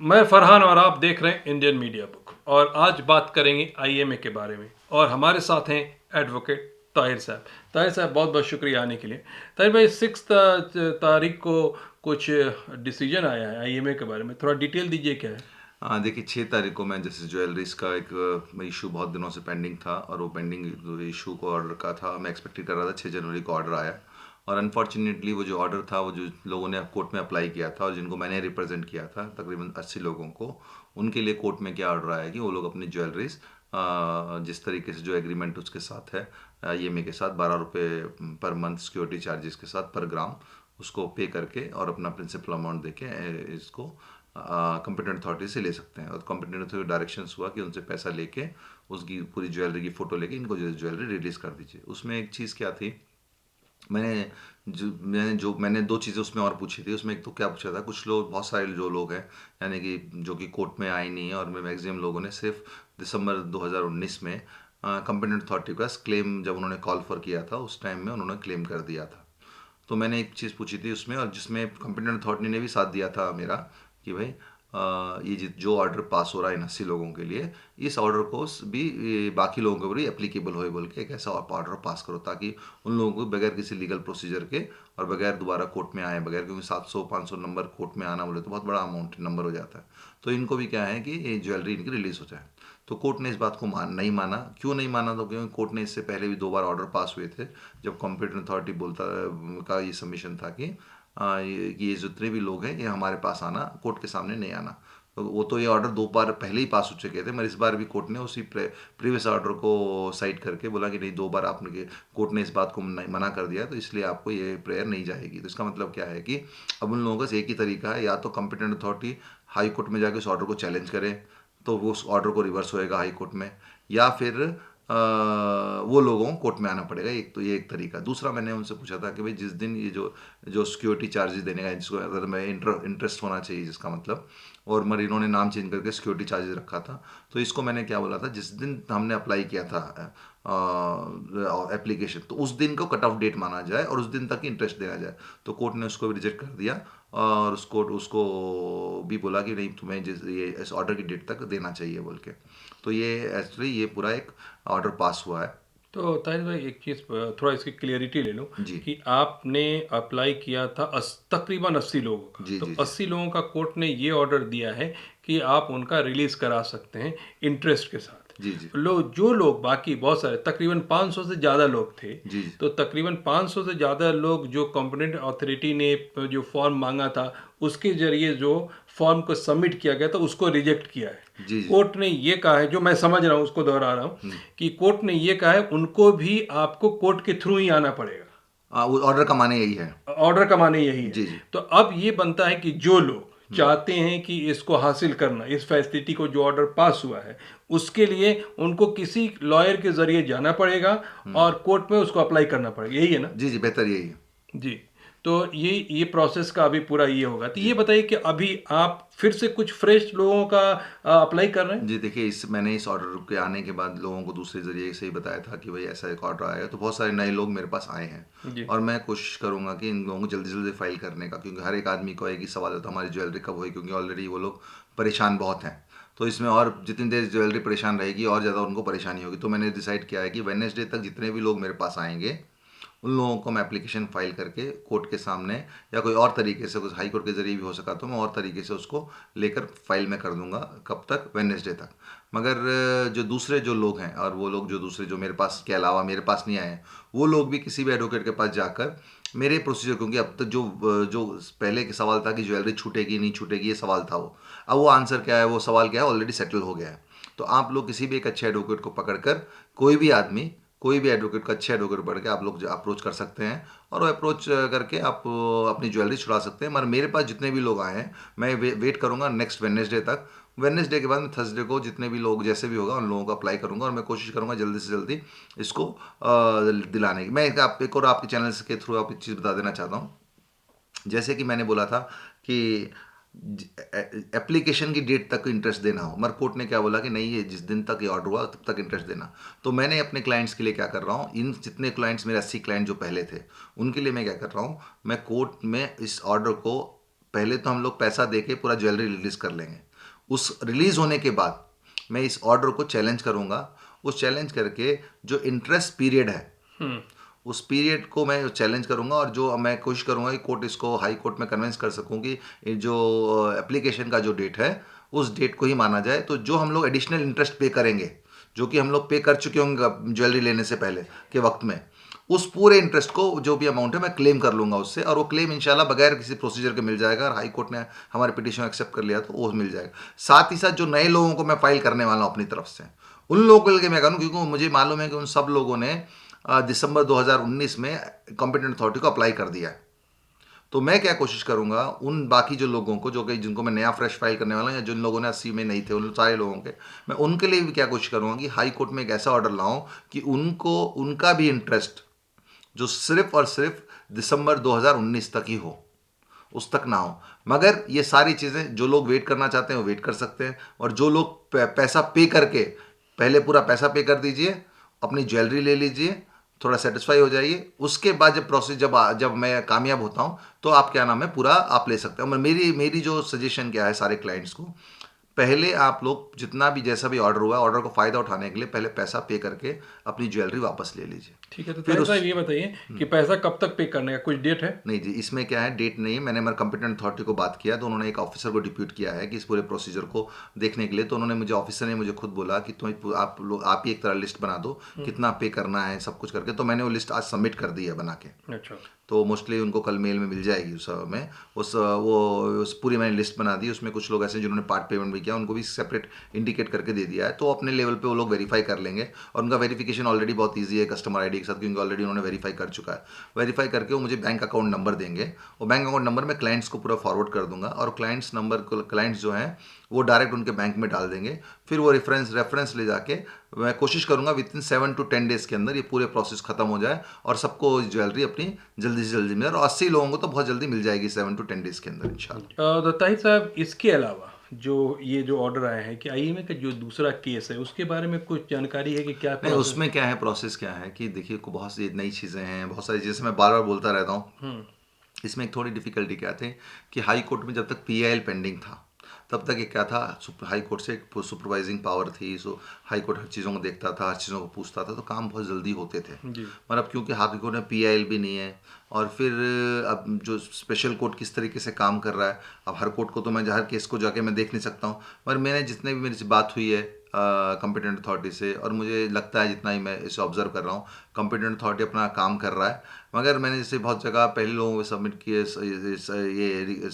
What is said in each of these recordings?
मैं फरहान और आप देख रहे हैं इंडियन मीडिया बुक और आज बात करेंगे आईएमए के बारे में। और हमारे साथ हैं एडवोकेट ताहिर साहब। ताहिर साहब, बहुत बहुत शुक्रिया आने के लिए। ताहिर भाई, 6 तारीख को कुछ डिसीजन आया है आईएमए के बारे में, थोड़ा डिटेल दीजिए क्या है। हाँ, देखिए 6 तारीख को मैं जैसे ज्वेलरीज का एक इशू बहुत दिनों से पेंडिंग था और वो पेंडिंग इशू को ऑर्डर का था। मैं एक्सपेक्ट कर रहा था 6 जनवरी को ऑर्डर आया और अनफॉर्चुनेटली वो जो ऑर्डर था, वो जो लोगों ने कोर्ट में अप्लाई किया था और जिनको मैंने रिप्रेजेंट किया था तकरीबन 80 लोगों को, उनके लिए कोर्ट में क्या ऑर्डर आया कि वो लोग अपनी ज्वेलरीज जिस तरीके से जो एग्रीमेंट उसके साथ है ईएमआई के साथ 12 रुपये पर मंथ सिक्योरिटी चार्जेस के साथ पर ग्राम उसको पे करके और अपना प्रिंसिपल अमाउंट देके इसको कंपिटेंट अथॉरिटी से ले सकते हैं। और कंपिटेंट अथॉरिटी डायरेक्शंस हुआ कि उनसे पैसा लेके उसकी पूरी ज्वेलरी की फ़ोटो लेके इनको जो ज्वेलरी रिलीज़ कर दीजिए। उसमें एक चीज़ क्या थी, मैंने दो चीज़ें उसमें और पूछी थी। उसमें एक तो क्या पूछा था, कुछ लोग, बहुत सारे जो लोग हैं यानी कि जो कि कोर्ट में आए नहीं है, और मैक्सिमम लोगों ने सिर्फ दिसंबर 2019 में कंपिटेंट अथॉरिटी का क्लेम, जब उन्होंने कॉल फॉर किया था उस टाइम में उन्होंने क्लेम कर दिया था। तो मैंने एक चीज़ पूछी थी उसमें, और जिसमें कंपिटेंट अथॉरिटी ने भी साथ दिया था मेरा कि भाई ये जो ऑर्डर पास हो रहा है इन 80 लोगों के लिए, इस ऑर्डर को भी ये बाकी लोगों के ऊपर भी एप्लीकेबल होए बोल के एक ऐसा ऑर्डर पास करो, ताकि उन लोगों को बगैर किसी लीगल प्रोसीजर के और बगैर दोबारा कोर्ट में आए, बगैर, क्योंकि 700-500 नंबर कोर्ट में आना बोले तो बहुत बड़ा अमाउंट नंबर हो जाता है। तो इनको भी क्या है कि ये ज्वेलरी इनकी रिलीज़ हो जाए। तो कोर्ट ने इस बात को नहीं माना। क्यों नहीं माना? तो क्योंकि कोर्ट ने इससे पहले भी 2 बार ऑर्डर पास हुए थे, जब कॉम्पिटेंट अथॉरिटी बोलता का ये सबमिशन था कि ये जितने भी लोग हैं ये हमारे पास आना, कोर्ट के सामने नहीं आना। तो वो तो ये ऑर्डर 2 बार पहले ही पास हो चुके थे, मगर इस बार भी कोर्ट ने उसी प्रीवियस ऑर्डर को साइड करके बोला कि नहीं, 2 बार आपने, कोर्ट ने इस बात को मना कर दिया, तो इसलिए आपको ये प्रेयर नहीं जाएगी। तो इसका मतलब क्या है कि अब उन लोगों का एक ही तरीका है, या तो कॉम्पिटेंट अथॉरिटी हाई कोर्ट में जाके उस ऑर्डर को चैलेंज करे, तो वो उस ऑर्डर को रिवर्स होएगा हाई कोर्ट में, या फिर वो लोगों को कोर्ट में आना पड़ेगा। एक तो ये एक तरीका। दूसरा, मैंने उनसे पूछा था कि भाई जिस दिन ये जो जो सिक्योरिटी चार्जेस देने का, जिसको अगर मैं इंटरेस्ट होना चाहिए जिसका मतलब, और मगर इन्होंने नाम चेंज करके सिक्योरिटी चार्जेस रखा था। तो इसको मैंने क्या बोला था, जिस दिन हमने अप्लाई किया था एप्लीकेशन, तो उस दिन को कट ऑफ डेट माना जाए और उस दिन तक इंटरेस्ट देना जाए। तो कोर्ट ने उसको भी रिजेक्ट कर दिया और उसको उसको भी बोला कि नहीं, तुम्हें ये इस ऑर्डर की डेट तक देना चाहिए बोल के। तो ये एक्चुअली ये पूरा एक ऑर्डर पास हुआ है। तो ताहिर भाई, एक चीज़ थोड़ा इसकी क्लियरिटी ले लो जी कि आपने अप्लाई किया था तकरीबन 80 लोगों का, जी तो जी जी 80 लोगों का कोर्ट ने ये ऑर्डर दिया है कि आप उनका रिलीज़ करा सकते हैं इंटरेस्ट के साथ। जी जी जो लोग बाकी बहुत सारे, तकरीबन 500 से ज़्यादा लोग थे, जी जी तो तकरीबन 500 से ज़्यादा लोग, जो कॉम्पिटेंट अथॉरिटी ने जो फॉर्म मांगा था उसके ज़रिए जो फॉर्म को सबमिट किया गया था उसको रिजेक्ट किया है। जी जी कोर्ट ने ये कहा है, जो मैं समझ रहा हूँ उसको दोहरा रहा हूँ, हम्म। कि कोर्ट ने ये कहा है उनको भी आपको कोर्ट के थ्रू ही आना पड़ेगा। वो ऑर्डर का माने यही है। ऑर्डर का माने यही है। जी जी तो अब ये बनता है कि जो लोग चाहते हैं कि इसको हासिल करना, इस फैसिलिटी को, जो ऑर्डर पास हुआ है, उसके लिए उनको किसी लॉयर के जरिए जाना पड़ेगा और कोर्ट में उसको अप्लाई करना पड़ेगा, यही है ना। जी जी, बेहतर यही है। जी। तो ये प्रोसेस का अभी पूरा ये होगा। तो ये जी बताइए कि अभी आप फिर से कुछ फ्रेश लोगों का अप्लाई कर रहे हैं। जी, देखिए, मैंने इस ऑर्डर के आने के बाद लोगों को दूसरे ज़रिए से ही बताया था कि भाई ऐसा एक ऑर्डर आएगा, तो बहुत सारे नए लोग मेरे पास आए हैं। जी और मैं कोशिश करूंगा कि इन लोगों को जल्दी जल्दी फाइल करने का, क्योंकि हर एक आदमी को एक ही सवाल होता है, हमारी ज्वेलरी कब होगी, क्योंकि ऑलरेडी वो लोग परेशान बहुत हैं। तो इसमें और जितनी देर ज्वेलरी परेशान रहेगी और ज़्यादा उनको परेशानी होगी। तो मैंने डिसाइड किया है कि वेडनेसडे तक जितने भी लोग मेरे पास आएंगे, उन लोगों को मैं एप्लीकेशन फाइल करके कोर्ट के सामने, या कोई और तरीके से, कुछ हाई कोर्ट के जरिए भी हो सका तो मैं और तरीके से उसको लेकर फाइल में कर दूंगा। कब तक? वेडनेसडे तक। मगर जो दूसरे जो लोग हैं, और वो लोग जो दूसरे जो मेरे पास के अलावा मेरे पास नहीं आए हैं, वो लोग भी किसी भी एडवोकेट के पास जाकर मेरे प्रोसीजर, क्योंकि अब तक जो पहले के सवाल था कि ज्वेलरी छूटेगी नहीं छूटेगी, ये सवाल था वो, अब वो आंसर क्या है, वो सवाल क्या है, ऑलरेडी सेटल हो गया है। तो आप लोग किसी भी एक अच्छे एडवोकेट को पकड़कर, कोई भी आदमी, कोई भी एडवोकेट का, अच्छे एडवोकेट पढ़ के आप लोग अप्रोच कर सकते हैं, और वो अप्रोच करके आप अपनी ज्वेलरी छुड़ा सकते हैं। मगर मेरे पास जितने भी लोग आए हैं, मैं वेट करूंगा नेक्स्ट वेडनेसडे तक। वेडनेसडे के बाद मैं थर्सडे को जितने भी लोग, जैसे भी होगा, उन लोगों को अप्लाई करूंगा, और मैं कोशिश करूंगा जल्दी से जल्दी इसको दिलाने की। मैं एक और आपके चैनल के थ्रू आप एक चीज़ बता देना चाहता हूँ। जैसे कि मैंने बोला था कि एप्लीकेशन की डेट तक इंटरेस्ट देना हो, मगर कोर्ट ने क्या बोला कि नहीं, ये जिस दिन तक ये ऑर्डर हुआ तब तक इंटरेस्ट देना। तो मैंने अपने क्लाइंट्स के लिए क्या कर रहा हूँ, इन जितने क्लाइंट्स, मेरे 80 क्लाइंट जो पहले थे, उनके लिए मैं क्या कर रहा हूँ, मैं कोर्ट में इस ऑर्डर को पहले तो हम लोग पैसा दे के पूरा ज्वेलरी रिलीज कर लेंगे। उस रिलीज होने के बाद मैं इस ऑर्डर को चैलेंज करूंगा। उस चैलेंज करके जो इंटरेस्ट पीरियड है उस पीरियड को मैं चैलेंज करूंगा, और जो मैं कोशिश करूंगा कि कोर्ट इसको हाई कोर्ट में कन्विंस कर सकूं कि ये जो एप्लीकेशन का जो डेट है उस डेट को ही माना जाए। तो जो हम लोग एडिशनल इंटरेस्ट पे करेंगे, जो कि हम लोग पे कर चुके होंगे ज्वेलरी लेने से पहले के वक्त में, उस पूरे इंटरेस्ट को जो भी अमाउंट है मैं क्लेम कर लूंगा उससे, और वो क्लेम इंशाल्लाह बगैर किसी प्रोसीजर के मिल जाएगा। और हाई कोर्ट ने हमारे पिटीशन एक्सेप्ट कर लिया तो वो मिल जाएगा। साथ ही साथ जो नए लोगों को मैं फाइल करने वाला हूँ अपनी तरफ से, उन लोगों के लिए मैं करूँ, क्योंकि मुझे मालूम है कि उन सब लोगों ने दिसंबर 2019 में कॉम्पिटेंट अथॉरिटी को अप्लाई कर दिया है। तो मैं क्या कोशिश करूंगा, उन बाकी जो लोगों को, जो कि जिनको मैं नया फ्रेश फाइल करने वाला हूं, या जिन लोगों ने 80 में नहीं थे, उन सारे लोगों के, मैं उनके लिए भी क्या कोशिश करूंगा कि हाई कोर्ट में एक ऐसा ऑर्डर लाऊं कि उनको उनका भी इंटरेस्ट जो सिर्फ और सिर्फ दिसंबर 2019 तक ही हो, उस तक ना हो। मगर ये सारी चीज़ें जो लोग वेट करना चाहते हैं वो वेट कर सकते हैं, और जो लोग पैसा पे करके, पहले पूरा पैसा पे कर दीजिए, अपनी ज्वेलरी ले लीजिए, थोड़ा सेटिस्फाई हो जाइए। उसके बाद जब प्रोसेस जब मैं कामयाब होता हूँ तो आप क्या नाम है पूरा आप ले सकते हैं। और मेरी मेरी जो सजेशन क्या है सारे क्लाइंट्स को, पहले आप लोग जितना भी जैसा भी ऑर्डर हुआ, ऑर्डर को फ़ायदा उठाने के लिए पहले पैसा पे करके अपनी ज्वेलरी वापस ले लीजिए। ठीक है। तो फिर ताहिर उस साहब ये बताइए कि पैसा कब तक पे करने का कोई डेट है? नहीं जी, इसमें क्या है, डेट नहीं है। मैंने हमारे कंपिटेंट अथॉरिटी को बात किया तो उन्होंने एक ऑफिसर को डिप्यूट किया है कि इस पूरे प्रोसीजर को देखने के लिए। तो उन्होंने मुझे, ऑफिसर ने मुझे खुद बोला कि तुम आप लोग आप ही एक तरह लिस्ट बना दो कितना पे करना है सब कुछ करके। तो मैंने वो लिस्ट आज सबमिट कर दी है बना के। अच्छा। तो मोस्टली उनको कल मेल में मिल जाएगी उस में उस पूरी मैंने लिस्ट बना दी। उसमें कुछ लोग ऐसे जिन्होंने पार्ट पेमेंट भी किया, उनको भी सेपरेट इंडिकेट करके दे दिया है। तो अपने लेवल पे वो लोग वेरीफाई कर लेंगे, और उनका वेरिफिकेशन ऑलरेडी बहुत ईजी है कस्टमर आईडी के साथ, क्योंकि ऑलरेडी उन्होंने वेरीफाई कर चुका है। वेरीफाई करके वो मुझे बैंक अकाउंट नंबर देंगे, और बैंक अकाउंट नंबर मैं क्लाइंट्स को पूरा फॉरवर्ड कर दूंगा, और क्लाइंट्स नंबर को क्लाइंट्स जो हैं वो डायरेक्ट उनके बैंक में डाल देंगे। फिर वो रेफरेंस ले जाके मैं कोशिश करूंगा विद इन 7 to 10 डेज के अंदर ये पूरे प्रोसेस खत्म हो जाए, और सबको ज्वेलरी अपनी जल्दी से जल्दी मिले। और 80 लोगों को तो बहुत जल्दी मिल जाएगी 7 to 10 डेज के अंदर इंशाल्लाह। तो ताहिर साहब इसके अलावा जो ये जो ऑर्डर आए हैं कि आईएमए का जो दूसरा केस है उसके बारे में कुछ जानकारी है कि क्या नहीं, प्रोसेस? उसमें क्या है, प्रोसेस क्या है कि देखिए को बहुत सी नई चीज़ें हैं, बहुत सारी चीज़ें मैं बार बार बोलता रहता हूँ। इसमें एक थोड़ी डिफिकल्टी क्या थी कि हाई कोर्ट में जब तक पीआईएल पेंडिंग था तब तक ये क्या था, हाई कोर्ट से एक सुपरवाइजिंग पावर थी। सो हाई कोर्ट हर चीज़ों को देखता था, हर चीज़ों को पूछता था, तो काम बहुत जल्दी होते थे। जी। पर अब क्योंकि हाई कोर्ट में पीआईएल भी नहीं है, और फिर अब जो स्पेशल कोर्ट किस तरीके से काम कर रहा है, अब हर कोर्ट को तो मैं हर केस को जाके मैं देख नहीं सकता हूँ। पर मैंने जितने भी मेरी से बात हुई है कॉम्पिटेंट अथॉरिटी से, और मुझे लगता है जितना ही मैं इसे ऑब्जर्व कर रहा हूँ, कॉम्पिटेंट अथॉरिटी अपना काम कर रहा है। मगर मैंने जैसे बहुत जगह पहले लोगों को सबमिट किए, ये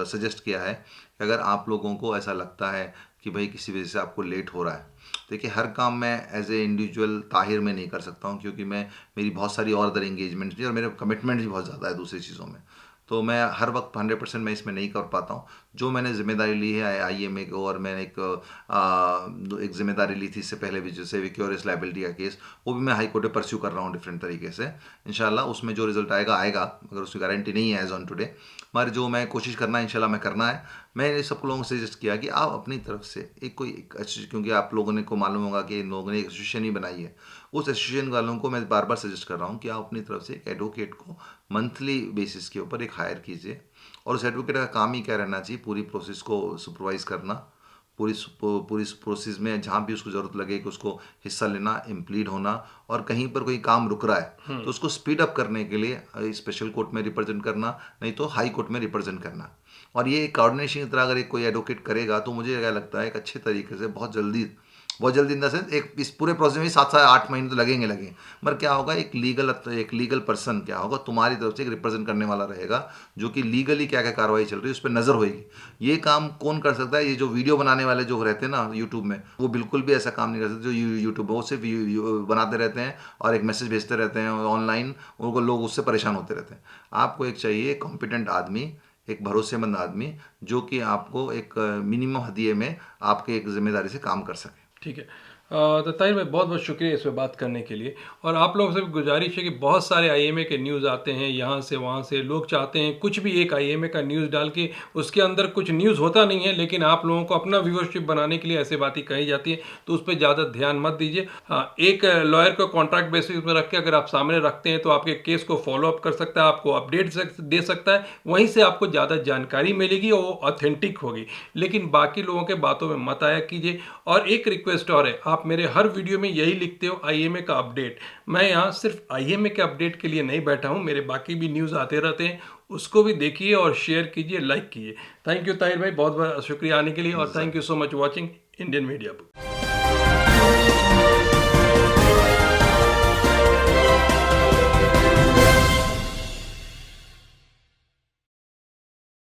सजेस्ट किया है कि अगर आप लोगों को ऐसा लगता है कि भाई किसी वजह से आपको लेट हो रहा है, देखिए हर काम मैं एज ए इंडिविजुअल ताहिर में नहीं कर सकता हूँ, क्योंकि मैं मेरी बहुत सारी और अदर एंगेजमेंट भी, और मेरे कमिटमेंट भी बहुत ज़्यादा है दूसरी चीज़ों में। तो मैं हर वक्त 100% मैं इसमें नहीं कर पाता हूँ। जो मैंने जिम्मेदारी ली है आईएमए को, और मैंने एक जिम्मेदारी ली थी इससे पहले भी, जैसे विक्योरियस लाइबिलिटी का केस, वो भी मैं हाई कोर्ट में परस्यू कर रहा हूँ डिफरेंट तरीके से। इंशाल्लाह उसमें जो रिजल्ट आएगा आएगा, मगर उसकी गारंटी नहीं है एज ऑन टुडे। मगर जो मैं कोशिश करना है इंशाल्लाह मैं करना है। मैंने सब लोगों को सजेस्ट किया कि आप अपनी तरफ से क्योंकि आप लोगों ने को मालूम होगा कि इन लोगों ने एक एसोसिएशन ही बनाई है, उस एसोसिएशन वालों को मैं बार बार सजेस्ट कर रहा हूँ कि आप अपनी तरफ से एक एडवोकेट को मंथली बेसिस के ऊपर एक हायर कीजिए। और उस एडवोकेट का काम ही क्या रहना चाहिए, पूरी प्रोसेस को सुपरवाइज करना, पूरी प्रोसेस में जहाँ भी उसको ज़रूरत लगे कि उसको हिस्सा लेना, इम्प्लीड होना, और कहीं पर कोई काम रुक रहा है तो उसको स्पीड अप करने के लिए स्पेशल कोर्ट में रिप्रेजेंट करना, नहीं तो हाई कोर्ट में रिप्रेजेंट करना। और ये कोऑर्डिनेशन की तरह अगर एक कोई एडवोकेट करेगा तो मुझे क्या लगता है एक अच्छे तरीके से बहुत जल्दी इन द सेंस एक इस पूरे प्रोसेस में 7 से 8 महीने तो लगेंगे। मगर क्या होगा, एक लीगल पर्सन क्या होगा तुम्हारी तरफ से एक रिप्रेजेंट करने वाला रहेगा, जो कि लीगली क्या क्या कार्रवाई चल रही है उस पर नज़र होगी। ये काम कौन कर सकता है, ये जो वीडियो बनाने वाले जो रहते हैं ना यूट्यूब में, वो बिल्कुल भी ऐसा काम नहीं कर सकते। जो यूट्यूब वो सिर्फ बनाते रहते हैं और एक मैसेज भेजते रहते हैं ऑनलाइन, उनको लोग उससे परेशान होते रहते हैं। आपको एक चाहिए कॉम्पिटेंट आदमी, एक भरोसेमंद आदमी, जो कि आपको एक मिनिमम हदिये में आपके एक जिम्मेदारी से काम कर सके। ठीक है। तो ताहिर भाई बहुत बहुत शुक्रिया इस पे बात करने के लिए। और आप लोगों से भी गुजारिश है कि बहुत सारे आईएमए के न्यूज़ आते हैं यहाँ से वहाँ से, लोग चाहते हैं कुछ भी एक आईएमए का न्यूज़ डाल के उसके अंदर कुछ न्यूज़ होता नहीं है, लेकिन आप लोगों को अपना व्यूअरशिप बनाने के लिए ऐसे बातें कही जाती है, तो उस पर ज़्यादा ध्यान मत दीजिए। हाँ, एक लॉयर को कॉन्ट्रैक्ट बेसिस पर रख के अगर आप सामने रखते हैं तो आपके केस को फॉलो अप कर सकता है, आपको अपडेट दे सकता है, वहीं से आपको ज़्यादा जानकारी मिलेगी और वो ऑथेंटिक होगी। लेकिन बाकी लोगों के बातों में मत आया कीजिए। और एक रिक्वेस्ट और है, आप मेरे हर वीडियो में यही लिखते हो आईएमए का अपडेट। मैं यहाँ सिर्फ आईएमए के अपडेट के लिए नहीं बैठा हूँ, मेरे बाकी भी न्यूज़ आते रहते हैं, उसको भी देखिए और शेयर कीजिए, लाइक कीजिए। थैंक यू ताहिर भाई, बहुत बहुत शुक्रिया आने के लिए, जी और sir. Thank you so much watching Indian media book.